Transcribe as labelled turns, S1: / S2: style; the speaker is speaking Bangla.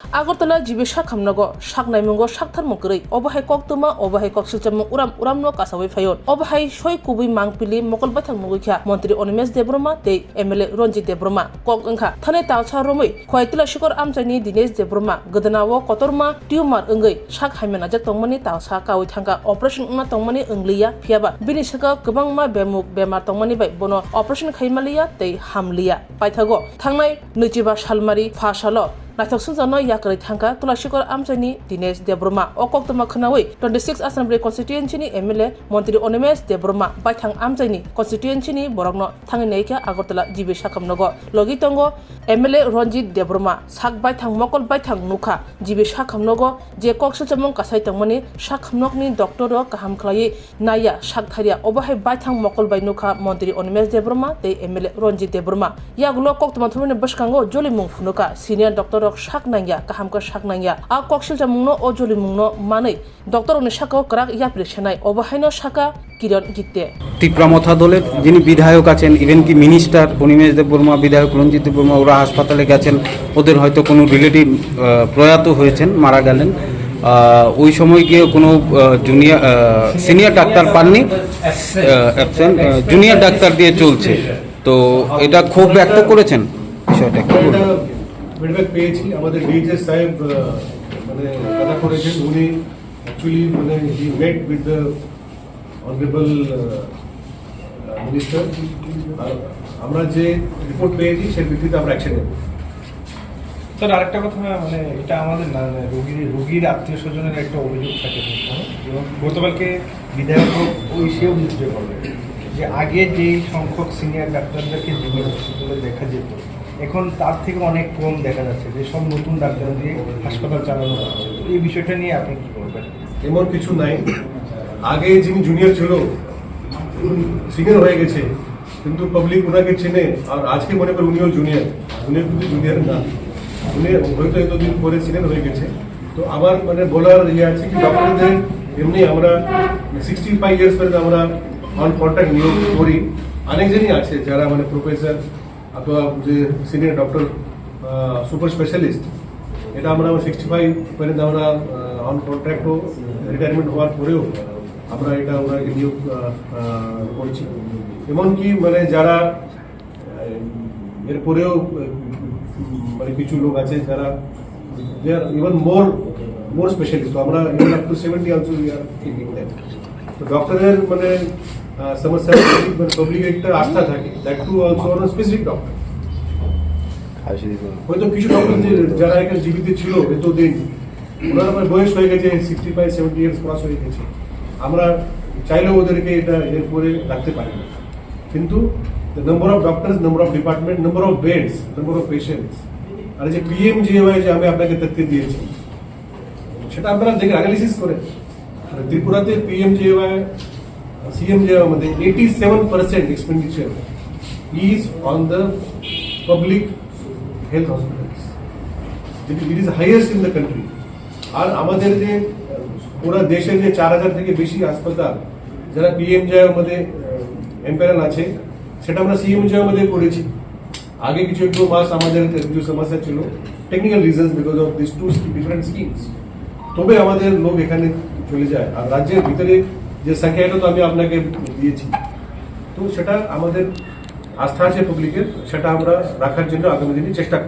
S1: Agartala jibisha kamnago shaknai mungo shakthar mukri obahai koktuma obahai koksilcham uram no kasawai fayon obahai shoi kubi mangpili mokol bathang mugikha Mantri Onimes Debroma te MLA Ronjit Debroma kok engkha thane talcha romoi khwaitila shikor amchani Dinesh Debroma godanawo kotorma tumor engai shak haimena jak tongmani talcha kawi thangka operation ma tongmani engliya phiaba bini saka gobangma bemuk bemar tongmani bai bono operation khaimaliya te hamliya paithago thangnai nujiba salmari phasalo Naithok sunjano yakari thangka tulashikor amchani Dinesh Debroma okoktoma khanawi 26 Assembly constituency ni MLA Mantri Onimes Debroma baithang amchani constituency ni borokno thanginekya Agartala jibi sakamnogo logitongo MLA Ronjit Debroma sak baithang mokol baithang nukha jibi sakamnogo je koksilchamong kasai tangmani sakamnokni doctor ro kaham khlai naya saktharia obahai baithang mokol bai nukha Mantri Onimes Debroma te MLA Ronjit Debroma yagulo koktoma thumene bashkango jolimung phunuka senior doctor Shaknanya, Kahamka Shaknanya, a coxil mungno, o jolimungno, money, Doctor Onishako, Krak Yaprishanai, Obahino Shaka, Kiron Gite.
S2: তীব্রমথা দলের যিনি বিধায়ক আছেন ইভেন কি মিনিস্টার অনিমেষ দেববর্মা বিধায়ক রঞ্জিত দেববর্মা ওরা হাসপাতালে গেছেন ওদের হয়তো কোনো রিলেটিভ প্রয়াত হয়েছেন মারা গেলেন ওই সময় গিয়ে কোনো সিনিয়র ডাক্তার পাননি অ্যাবসেন্ট জুনিয়র ডাক্তার দিয়ে চলছে তো এটা ক্ষোভ ব্যক্ত করেছেন বিষয়টা কি বলবেন
S3: ফিডব্যাক পেয়েছি আমাদের ডিএইচএস সাহেব মানে কথা করেছেন উনি অ্যাকচুয়ালি মানে he met with the honourable minister আমরা যে রিপোর্ট পেয়েছি সেই ভিত্তিতে আমরা অ্যাকশন নেব
S4: স্যার আরেকটা কথা মানে এটা আমাদের না রোগীর আত্মীয় স্বজনের একটা অভিযোগ থাকে এবং গতকালকে বিধায়ক ওই সে অভিযোগ করবে যে আগে যেই সংখ্যক সিনিয়র ডাক্তারদেরকে জিবি হসপিটালে দেখা যেত এখন তার থেকে অনেক কম দেখা যাচ্ছে যে সব নতুন ডাক্তার দিয়ে হাসপাতাল চালানো হচ্ছে এই বিষয়টা নিয়ে আপনি কি বলবেন
S3: এমন কিছু নাই আগে যিনি জুনিয়র ছিল সিনিয়র হয়ে গেছে কিন্তু পাবলিক ওনাকে চেনে আর আজকে মনে করে উনিও জুনিয়র কিন্তু জুনিয়র না উনি হয়তো এতদিন পরে সিনিয়র হয়ে গেছে তো আমার মানে বলার ইয়ে আছে কি ডক্টরদের এমনি আমরা 65 ইয়ার্স পর্যন্ত আমরা অন কন্ট্রাক্ট নিয়োগ করি অনেকজনই আছে যারা মানে প্রফেসর অথবা যে সিনিয়র ডক্টর সুপার স্পেশালিস্ট এটা আমরা 65 পর্যন্ত আমরা অন কন্ট্রাক্টও রিটায়ারমেন্ট হওয়ার পরেও আমরা এটা ওনাকে নিয়োগ করছি এমনকি মানে যারা এরপরেও মানে কিছু লোক আছে যারা দে আর ইভেন মোর স্পেশালিস্ট তো আমরা even up to 70 also we are keeping that তো ডক্টরের মানে সমস্যা মানে পাবলিক একটা আস্থা থাকে that too also on specific doctor হয়তো কিছু ডক্টর যারা এখানে জীবিত ছিল এতদিন ওনার বয়স হয়ে গেছে 65-70 ইয়ার্স ক্রস হয়ে গেছে আমরা চাইলেও ওদেরকে এটা এরপরে রাখতে পারি না কিন্তু number of doctors number of department number of beds number of patients আর যে পিএমজেওয়াই যে আমি আপনাকে তথ্য দিয়েছি সেটা আপনারা দেখে অ্যানালিসিস করে ত্রিপুরাতে পিএমজেওয়াই CMJওয়াই মধ্যে 87% expenditure is on the public health hospitals it is highest in the country আর আমাদের যে পুরো দেশে যে 4000 থেকে বেশি হাসপাতাল যারা পিএমজেওয়াই মধ্যে এমপ্যানেল আছে সেটা আমরা সিএমজেওয়াই মধ্যে করেছি আগে কিছু একটু মাস আমাদের কিছু সমস্যা ছিল technical reasons because of this two different schemes তবে আমাদের লোক এখানে চলে যায় আর রাজ্যের ভিতরে যে সংখ্যা এটা তো আমি আপনাকে দিয়েছি তো সেটা আমাদের আস্থা আছে পাবলিকের সেটা আমরা রাখার জন্য আগামী দিনে চেষ্টা করব